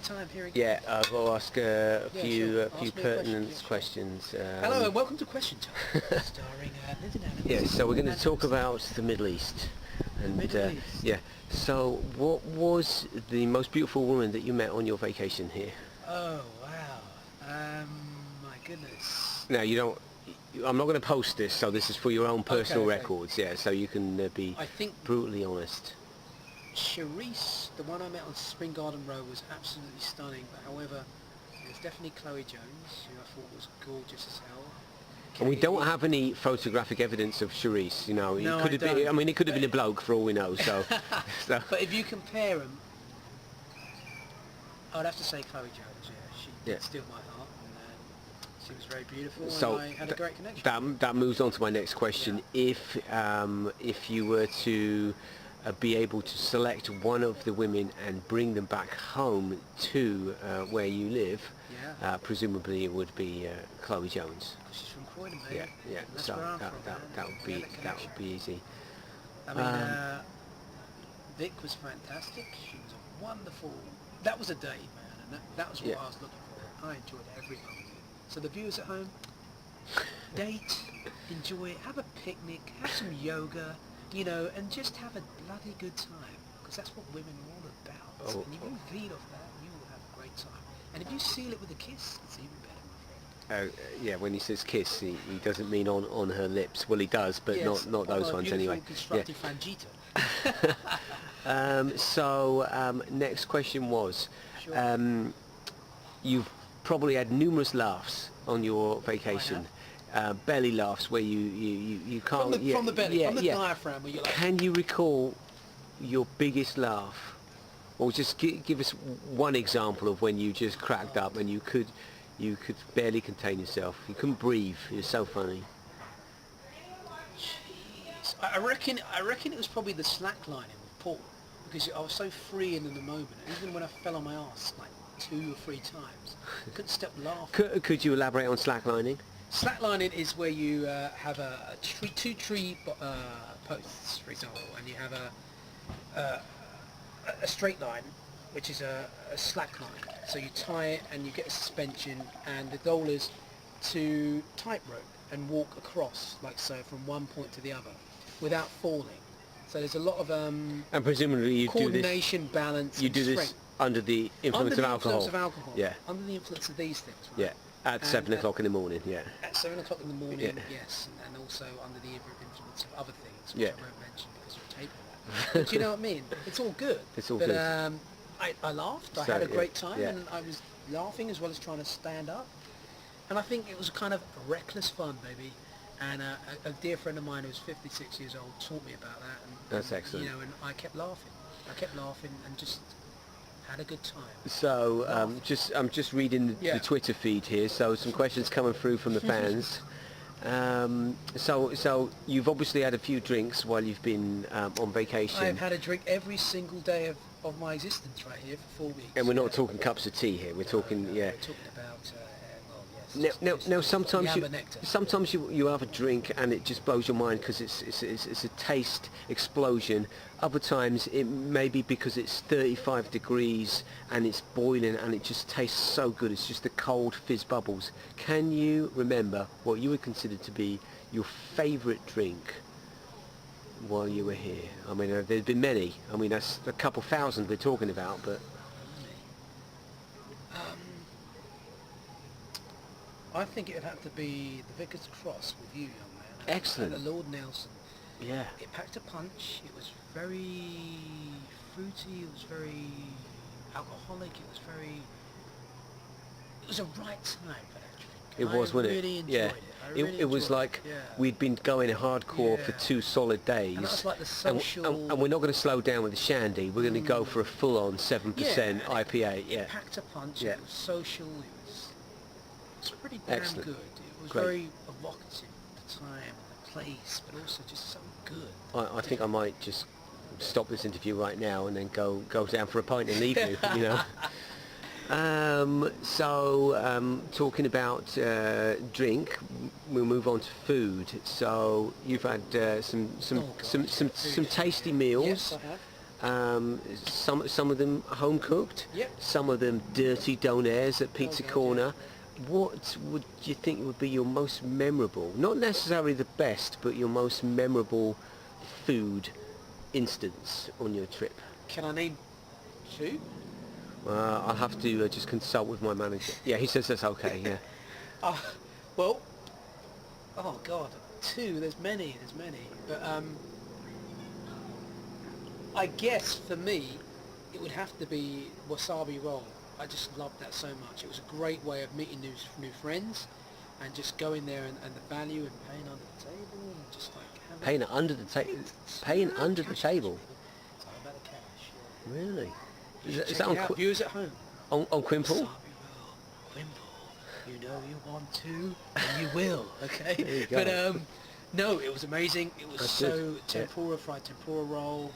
time here again. Yeah, I'll ask a Yeah, few sure. Ask me a pertinent question, questions. Hello and welcome to Question Time, starring Lyndon Adams. Yeah, so we're going to and talk about the Middle East. And Middle East. yeah, so what was the most beautiful woman that you met on your vacation here? Oh wow, my goodness. Now you don't. I'm not going to post this, so this is for your own personal Okay. records. Yeah, so you can be I think brutally honest. Charisse, the one I met on Spring Garden Road, was absolutely stunning. But however, it was definitely Chloe Jones, who I thought was gorgeous as hell. And we don't Katie. have any photographic evidence of Charisse. You know, No, it could I have been. don't. I mean, it could have been a bloke for all we know. So, so. But if you compare them, I'd have to say Chloe Jones. Yeah, she did steal my heart, and she was very beautiful, So and I had a great connection. that moves on to my next question. Yeah. If you were to be able to select one of the women and bring them back home to where you live, Yeah. presumably it would be Chloe Jones. She's from Croydon, mate. Yeah, yeah. And that's So where I'm that, from, that, man. that would We be had that would be easy. I mean, Vic was fantastic. She was a wonderful. That was a date, man, and that was what I was looking for. I enjoyed every moment. So the viewers at home, date, enjoy it, have a picnic, have some yoga, you know, and just have a bloody good time, because that's what women are all about. Oh, And if you feed off that, you will have a great time. And if you seal it with a kiss, it's even better, my friend. Yeah, when he says kiss, he doesn't mean on her lips. Well, he does, but Yes, not those ones anyway. Constructive Fangita. Next question was, Sure. you've probably had numerous laughs on your vacation. Belly laughs where you can't... From the belly, yeah, from the yeah. diaphragm, where you're like... Can you recall your biggest laugh? Or just give us one example of when you just cracked up and you could barely contain yourself. You couldn't breathe. It was so funny. Jeez. I reckon it was probably the slacklining with Paul, because I was so free in the moment. Even when I fell on my ass like 2 or 3 times, I couldn't stop laughing. Could you elaborate on slacklining? Slacklining is where you have two tree posts, for example, and you have a straight line, which is a slack line. So you tie it and you get a suspension, and the goal is to tightrope and walk across, like so, from one point to the other, without falling. So there's a lot of and presumably you coordination, balance. You do this strength. under the influence of alcohol. Under the influence of alcohol. Yeah. Under the influence of these things. Right? Yeah. At 7 o'clock in the morning. Yeah. At 7 o'clock in the morning. Yeah. Yes, and also under the influence of other things, which Yeah. I won't mention because you're taping that. But you know what I mean? It's all good. It's all but, good. I laughed. I So, had a great time, yeah. and I was laughing as well as trying to stand up. And I think it was kind of reckless fun, baby. And a dear friend of mine who was 56 years old taught me about that. And, That's excellent. You know, and I kept laughing. And just had a good time. So I'm just reading Yeah. the Twitter feed here. So some questions coming through from the fans. So you've obviously had a few drinks while you've been on vacation. I've had a drink every single day of my existence right here for 4 weeks. And we're not talking cups of tea here. We're talking We're talking about Now sometimes Yamba nectar. sometimes you have a drink and it just blows your mind because it's a taste explosion. Other times it may be because it's 35 degrees and it's boiling and it just tastes so good. It's just the cold fizz bubbles. Can you remember what you would consider to be your favourite drink while you were here? I mean, there's been many. I mean, that's a couple thousand we're talking about, but... I think it'd have to be the Vicar's Cross with you, young man. Excellent. The Lord Nelson. Yeah. It packed a punch. It was very fruity. It was very alcoholic. It was a right time for that drink. It was, wasn't it? Really enjoyed Yeah. it. I really It was enjoyed like it. Yeah. we'd been going hardcore for Yeah. 2 solid days. And that was like the social... And we're not going to slow down with the shandy. We're going to go for a full-on 7% Yeah, IPA. It Yeah. packed a punch. Yeah. It was social. It was pretty damn Excellent. good. It was Great. very evocative of the time and the place, but also just so good. I think I might just stop this interview right now and then go down for a pint and leave you. You know. Talking about drink, we'll move on to food. So you've had some tasty meals. Yes, I Some of them home cooked. Yep. Some of them dirty donairs at Oh, Pizza God, Corner. What would you think would be your most memorable, not necessarily the best, but your most memorable food instance on your trip? Can I name 2? I'll have to just consult with my manager. Yeah, he says that's okay, yeah. Well, oh God, 2. There's many. But I guess for me, it would have to be wasabi roll. I just loved that so much. It was a great way of meeting new friends, and just going there and the value and paying under the table and just like having Paying under the table? Paying under the cash, table? It's all about the cash. Yeah. Really? You Is should that check on, it out. Viewers at home. on Quimple? Wasabi roll, Wimble. You know you want to, and you will. Okay. There you go. But no, it was amazing. It was That's so good. tempura, fried tempura roll,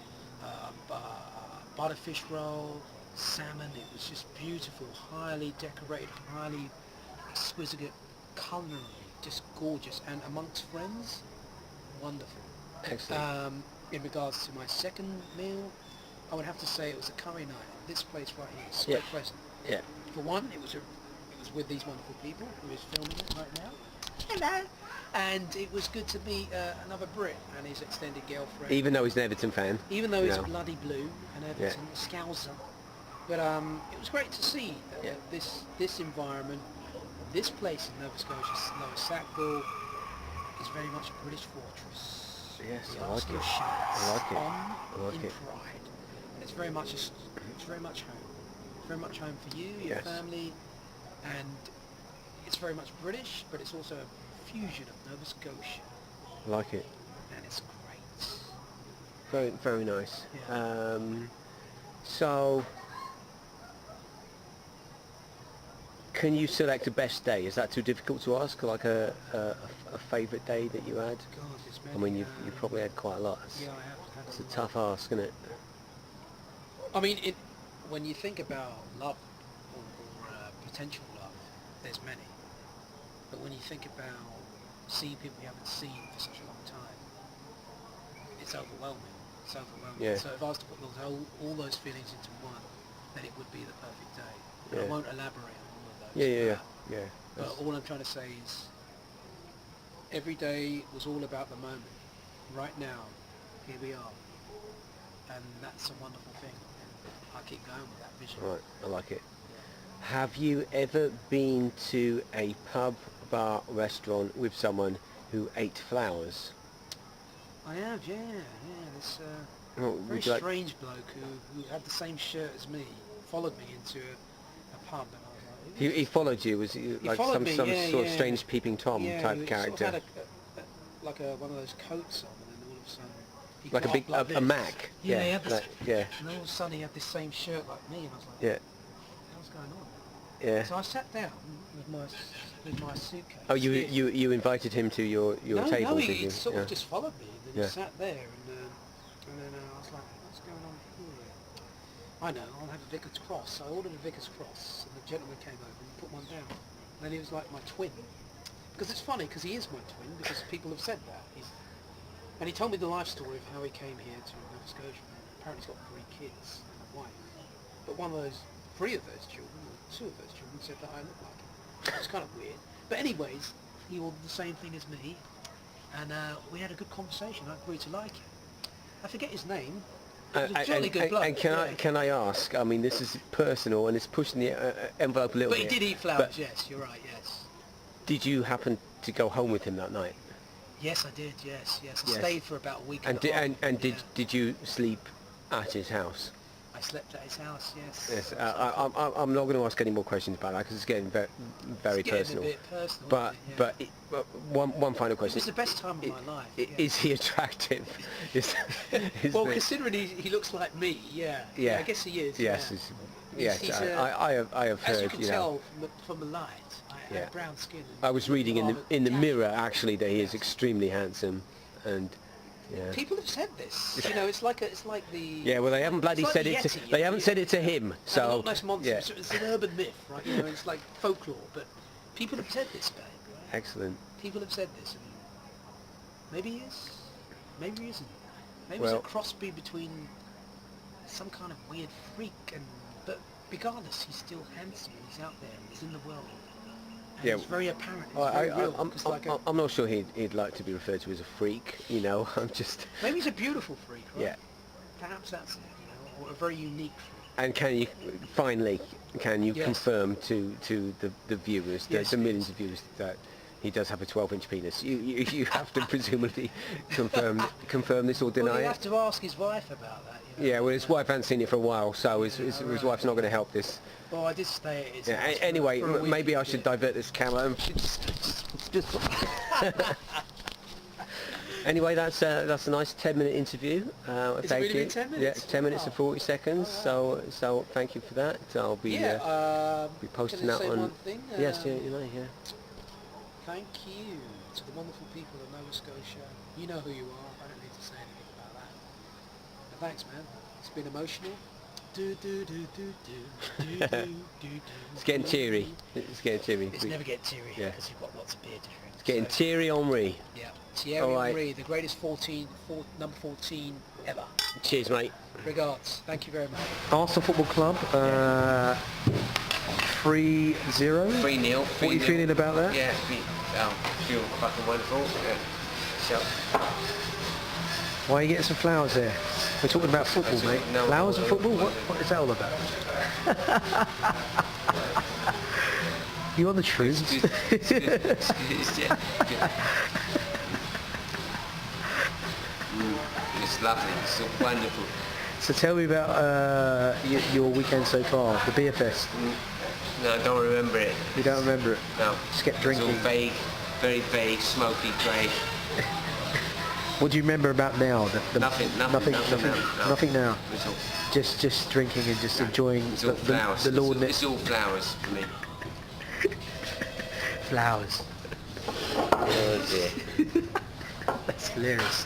butterfish roll, salmon. It was just beautiful, highly decorated, highly exquisite, culinary, just gorgeous, and amongst friends, wonderful. Excellent. In regards to my second meal, I would have to say it was a curry night. This place right here, Yeah. Square Crescent. Yeah. For one, it was with these wonderful people who is filming it right now. Hello. And it was good to meet another Brit and his extended girlfriend. Even though he's an Everton fan. Even though he's No. bloody blue and Everton, Scouser. But it was great to see that this environment, this place in Nova Scotia, Lower Sackville, is very much a British fortress. Yes, The I like Arsenal it. shouts I like it. on I like in it. pride. And it's very much home. It's very much home for you, your Yes. family, and it's very much British, but it's also a fusion of Nova Scotia, I like it. and it's great. Very, very nice. Yeah. So, can you select a best day? Is that too difficult to ask? Like a favourite day that you had? God, there's I many, mean, you probably had quite a lot. Yeah, I have had It's a a lot. tough ask, isn't it? I mean, when you think about love or potential love, there's many. But when you think about seeing people you haven't seen for such a long time, it's overwhelming. It's overwhelming. Yeah. So if I was to put all those feelings into one, then it would be the perfect day. And Yeah. I won't elaborate on all of those. Yeah. But That's- all I'm trying to say is, every day was all about the moment. Right now, here we are. And that's a wonderful thing. And I keep going with that vision. Right, I like it. Have you ever been to a pub, bar, restaurant with someone who ate flowers? I have, yeah. This Well, very would you like- strange bloke who had the same shirt as me followed me into a pub, and I was like, He followed you? Was he like followed some me, sort yeah. of strange peeping Tom yeah, type he character? Sort of had one of those coats on, and then all of a sudden he Like a got big up like a this. Mac? Yeah, he had this, yeah, and all of a sudden he had the same shirt like me, and I was like, yeah, what's going on? yeah. So I sat down with my suitcase. Oh, you Yeah. you invited him to your no, table, no, did he you? sort Yeah. of just followed me, and then Yeah. he sat there, and then I was like, what's going on here? I know, I'll have a Vicar's Cross. So I ordered a Vicar's Cross, and the gentleman came over and put one down. And then he was like my twin. Because it's funny, because he is my twin, because people have said that. And he told me the life story of how he came here to Nova Scotia. Apparently he's got 3 kids and a wife. But 3 of those children, or 2 of those children, said that I look like him. It's kind of weird. But anyways, he ordered the same thing as me, and we had a good conversation. I agreed to like him. I forget his name. He was a jolly good bloke. And yeah. can I ask? I mean, this is personal and it's pushing the envelope a little But he bit. did eat flowers, but yes, you're right, yes. Did you happen to go home with him that night? Yes, I did, yes. I Yes. stayed for about a week And and a half. and yeah. did you sleep at his house? I slept at his house, yes. Yes. I'm not going to ask any more questions about that because it's getting very It's getting personal. a bit personal, But isn't it? Yeah. one final It question. was the best time of my life. yeah. Is he attractive? Well, considering he looks like me, yeah. Yeah. I guess he is. Yes. yeah. Yes. He's, I have heard. As you can know, tell from the light, I Yeah. have brown skin. I was reading in rather the dapper. mirror actually that he is Yes. extremely handsome, and yeah. People have said this. You know, it's like the. Yeah, well, they haven't bloody it's said like it. the To, Yeti, they haven't yeah. said it to him. And the So Loch Ness monster. yeah, It's an urban myth, right? You know, it's like folklore, but people have said this, babe. Right? excellent. People have said this, and maybe he is, maybe he isn't. Maybe Well- it's a crossbreed between some kind of weird freak, but regardless, he's still handsome. He's out there. He's in the world. And Yeah. it's very apparent. It's very real. It's like I'm not sure he'd like to be referred to as a freak, you know. I'm just... maybe he's a beautiful freak, right? Yeah. Perhaps that's it, you know, or a very unique freak. And can you Yes. confirm to the viewers, Yes, the millions of viewers, that he does have a 12-inch penis? You have to presumably confirm this or deny Well, you it. have to ask his wife about that. You know? Yeah, well, his wife hasn't seen it for a while, so his wife's not going to help this. Well, I did stay at his Yeah, house anyway, for a week maybe I and should did. divert this camera. Anyway, that's a nice 10-minute interview. Has it Thank really you. been 10 minutes? Yeah, 10 minutes and 40 seconds. So thank you for that. I'll be be posting can I that say on. one thing? Yes, yeah, you may, yeah. Thank you to the wonderful people of Nova Scotia. You know who you are. I don't need to say anything about that. But thanks, man. It's been emotional. It's getting teary. It's getting teary. It's never get teary Yeah. because you've got lots of beer to drink. It's getting So, teary Henri. yeah. Thierry All right. Henry, the greatest number 14 ever. Cheers, mate. Regards. Thank you very much. Arsenal Football Club, 3-0. 3-0. What are you feeling about that? Yeah, feel fucking wonderful. Yeah. So, Why are you getting some flowers there? We're talking about football, mate. No, Flowers no, and no, football? no, What is that all about? You on the truth? It's lovely. It's so wonderful. So tell me about your weekend so far, the beer fest. No, I don't remember it. You don't remember it? No. Just kept It's drinking. all vague, very vague, smoky, grey. What do you remember about now? Nothing now. No. Nothing now. It's all, Just drinking and just enjoying it's all flowers. the Lord. It's all flowers for me. Flowers. Oh dear. That's hilarious.